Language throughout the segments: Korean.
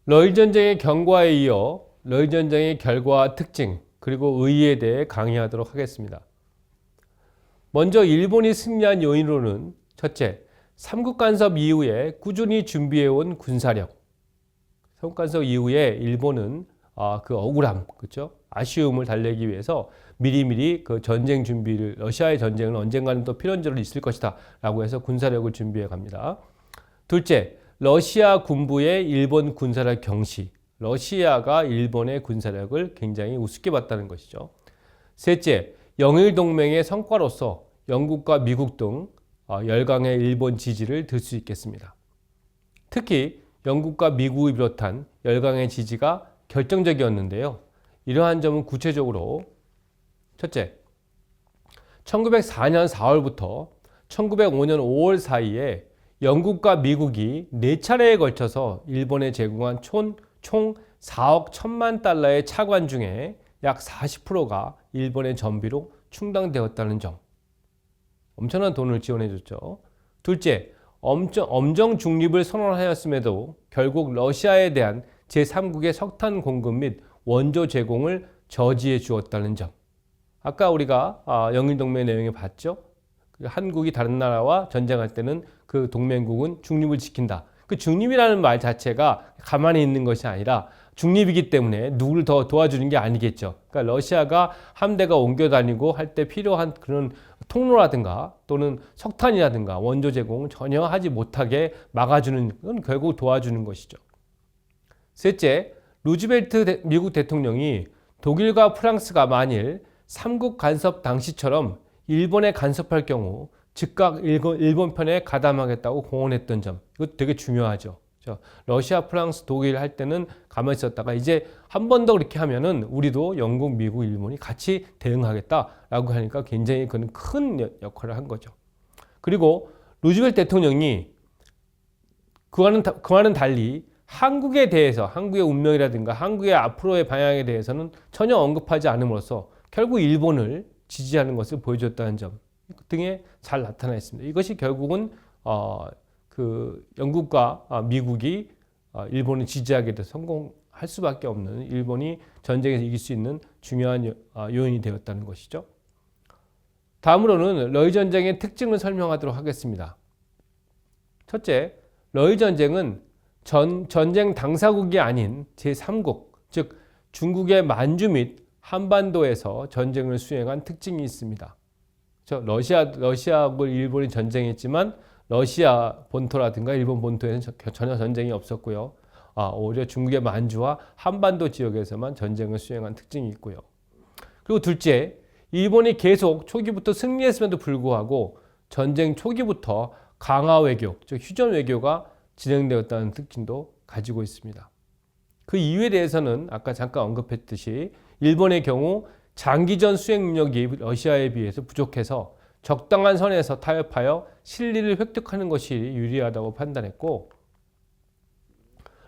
러일 전쟁의 경과에 이어 러일 전쟁의 결과와 특징 그리고 의의에 대해 강의하도록 하겠습니다. 먼저 일본이 승리한 요인으로는 첫째, 삼국 간섭 이후에 꾸준히 준비해온 군사력. 삼국 간섭 이후에 일본은 그 억울함, 그렇죠? 아쉬움을 달래기 위해서 미리미리 그 전쟁 준비를, 러시아의 전쟁은 언젠가는 또 필연적으로 있을 것이다 라고 해서 군사력을 준비해 갑니다. 둘째, 러시아 군부의 일본 군사력 경시. 러시아가 일본의 군사력을 굉장히 우습게 봤다는 것이죠. 셋째, 영일동맹의 성과로서 영국과 미국 등 열강의 일본 지지를 들 수 있겠습니다. 특히 영국과 미국을 비롯한 열강의 지지가 결정적이었는데요. 이러한 점은 구체적으로 첫째, 1904년 4월부터 1905년 5월 사이에 영국과 미국이 4차례에 걸쳐서 일본에 제공한 총 4억 1천만 달러의 차관 중에 약 40%가 일본의 전비로 충당되었다는 점. 엄청난 돈을 지원해줬죠. 둘째, 엄정 중립을 선언하였음에도 결국 러시아에 대한 제3국의 석탄 공급 및 원조 제공을 저지해 주었다는 점. 아까 우리가 영일동맹 내용에 봤죠. 한국이 다른 나라와 전쟁할 때는 그 동맹국은 중립을 지킨다. 그 중립이라는 말 자체가 가만히 있는 것이 아니라 중립이기 때문에 누구를 더 도와주는 게 아니겠죠. 그러니까 러시아가 함대가 옮겨 다니고 할 때 필요한 그런 통로라든가 또는 석탄이라든가 원조 제공을 전혀 하지 못하게 막아주는 건 결국 도와주는 것이죠. 셋째, 루즈벨트 미국 대통령이 독일과 프랑스가 만일 삼국 간섭 당시처럼 일본에 간섭할 경우 즉각 일본 편에 가담하겠다고 공언했던 점. 이거 되게 중요하죠. 러시아, 프랑스, 독일 할 때는 가만히 있었다가 이제 한 번 더 그렇게 하면은 우리도 영국, 미국, 일본이 같이 대응하겠다라고 하니까 굉장히 그건 큰 역할을 한 거죠. 그리고 루즈벨트 대통령이 그와는 달리 한국에 대해서 한국의 운명이라든가 한국의 앞으로의 방향에 대해서는 전혀 언급하지 않음으로써 결국 일본을 지지하는 것을 보여줬다는 점 등에 잘 나타나 있습니다. 이것이 결국은 그 영국과 미국이 일본을 지지하게 돼서 성공할 수밖에 없는 일본이 전쟁에서 이길 수 있는 중요한 요인이 되었다는 것이죠. 다음으로는 러일 전쟁의 특징을 설명하도록 하겠습니다. 첫째, 러일 전쟁은 전쟁 당사국이 아닌 제3국, 즉 중국의 만주 및 한반도에서 전쟁을 수행한 특징이 있습니다. 러시아하고 일본이 전쟁했지만 러시아 본토라든가 일본 본토에는 전혀 전쟁이 없었고요. 오히려 중국의 만주와 한반도 지역에서만 전쟁을 수행한 특징이 있고요. 그리고 둘째, 일본이 계속 초기부터 승리했음에도 불구하고 전쟁 초기부터 강화 외교, 즉 휴전 외교가 진행되었다는 특징도 가지고 있습니다. 그 이유에 대해서는 아까 잠깐 언급했듯이 일본의 경우 장기전 수행 능력이 러시아에 비해서 부족해서 적당한 선에서 타협하여 실리를 획득하는 것이 유리하다고 판단했고,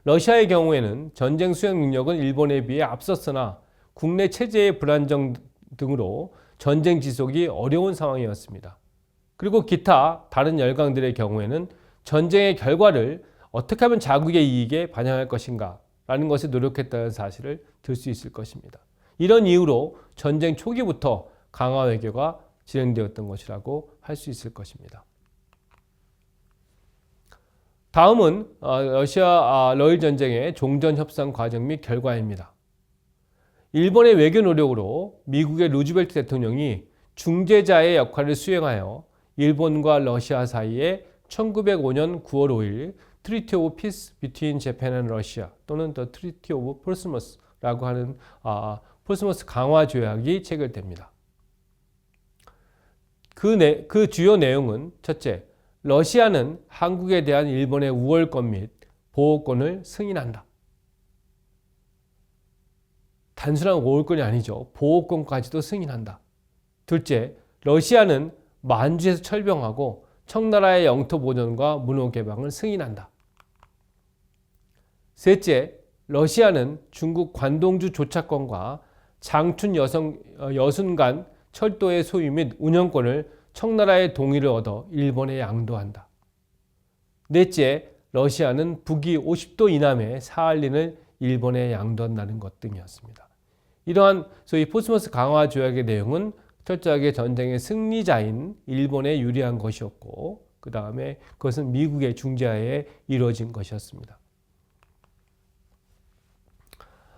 러시아의 경우에는 전쟁 수행 능력은 일본에 비해 앞섰으나 국내 체제의 불안정 등으로 전쟁 지속이 어려운 상황이었습니다. 그리고 기타 다른 열강들의 경우에는 전쟁의 결과를 어떻게 하면 자국의 이익에 반영할 것인가 라는 것에 노력했다는 사실을 들 수 있을 것입니다. 이런 이유로 전쟁 초기부터 강화 외교가 진행되었던 것이라고 할 수 있을 것입니다. 다음은 러시아 러일 전쟁의 종전 협상 과정 및 결과입니다. 일본의 외교 노력으로 미국의 루즈벨트 대통령이 중재자의 역할을 수행하여 일본과 러시아 사이에 1905년 9월 5일 Treaty of Peace between Japan and Russia 또는 The Treaty of Portsmouth라고 하는 포스머스 강화 조약이 체결됩니다. 그 주요 내용은 첫째, 러시아는 한국에 대한 일본의 우월권 및 보호권을 승인한다. 단순한 우월권이 아니죠. 보호권까지도 승인한다. 둘째, 러시아는 만주에서 철병하고 청나라의 영토 보존과 문호 개방을 승인한다. 셋째, 러시아는 중국 관동주 조차권과 장춘 여순간 철도의 소유 및 운영권을 청나라의 동의를 얻어 일본에 양도한다. 넷째, 러시아는 북위 50도 이남의 사할린을 일본에 양도한다는 것 등이었습니다. 이러한 소위 포츠머스 강화 조약의 내용은 철저하게 전쟁의 승리자인 일본에 유리한 것이었고, 그 다음에 그것은 미국의 중재하에 이루어진 것이었습니다.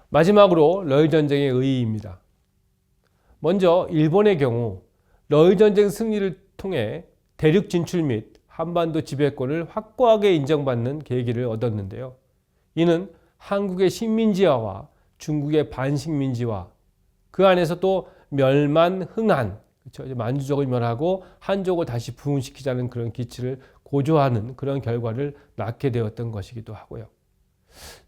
마지막으로 러일 전쟁의 의의입니다. 먼저 일본의 경우 러일 전쟁 승리를 통해 대륙 진출 및 한반도 지배권을 확고하게 인정받는 계기를 얻었는데요. 이는 한국의 식민지화와 중국의 반식민지화, 그 안에서 또 멸만 흥한, 그렇죠? 만주족을 멸하고 한족을 다시 부흥시키자는 그런 기치를 고조하는 그런 결과를 낳게 되었던 것이기도 하고요.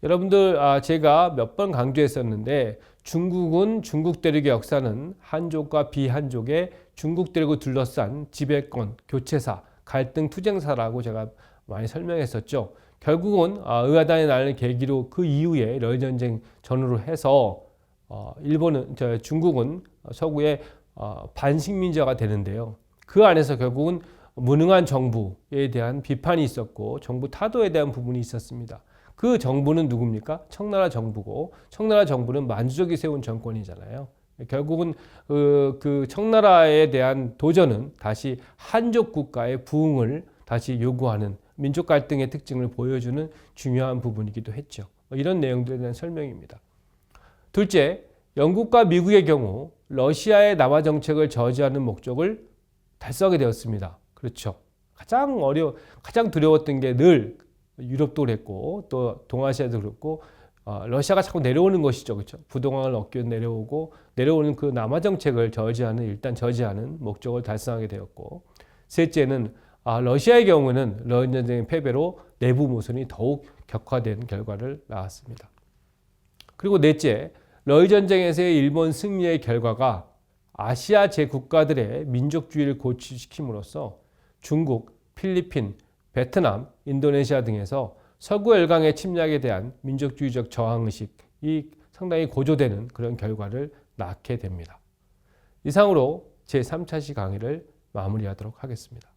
여러분들, 제가 몇 번 강조했었는데 중국은 중국 대륙의 역사는 한족과 비한족의 중국 대륙을 둘러싼 지배권, 교체사, 갈등 투쟁사라고 제가 많이 설명했었죠. 결국은 의아단에 나는 계기로 그 이후에 러일 전쟁 전후로 해서 중국은 서구의 반식민지화가 되는데요. 그 안에서 결국은 무능한 정부에 대한 비판이 있었고 정부 타도에 대한 부분이 있었습니다. 그 정부는 누굽니까? 청나라 정부고, 청나라 정부는 만주족이 세운 정권이잖아요. 결국은 그 청나라에 대한 도전은 다시 한족 국가의 부흥을 다시 요구하는 민족 갈등의 특징을 보여주는 중요한 부분이기도 했죠. 이런 내용들에 대한 설명입니다. 둘째, 영국과 미국의 경우 러시아의 남하 정책을 저지하는 목적을 달성하게 되었습니다. 그렇죠. 가장 두려웠던 게 늘 유럽도 그랬고 또 동아시아도 그렇고 러시아가 자꾸 내려오는 것이죠. 그렇죠. 부동항을 얻기 위해 내려오는 그 남하 정책을 저지하는 목적을 달성하게 되었고, 셋째는 러시아의 경우는 러일 전쟁의 패배로 내부 모순이 더욱 격화된 결과를 낳았습니다. 그리고 넷째, 러일 전쟁에서의 일본 승리의 결과가 아시아 제국가들의 민족주의를 고취시킴으로써 중국, 필리핀, 베트남, 인도네시아 등에서 서구 열강의 침략에 대한 민족주의적 저항의식이 상당히 고조되는 그런 결과를 낳게 됩니다. 이상으로 제3차 시 강의를 마무리하도록 하겠습니다.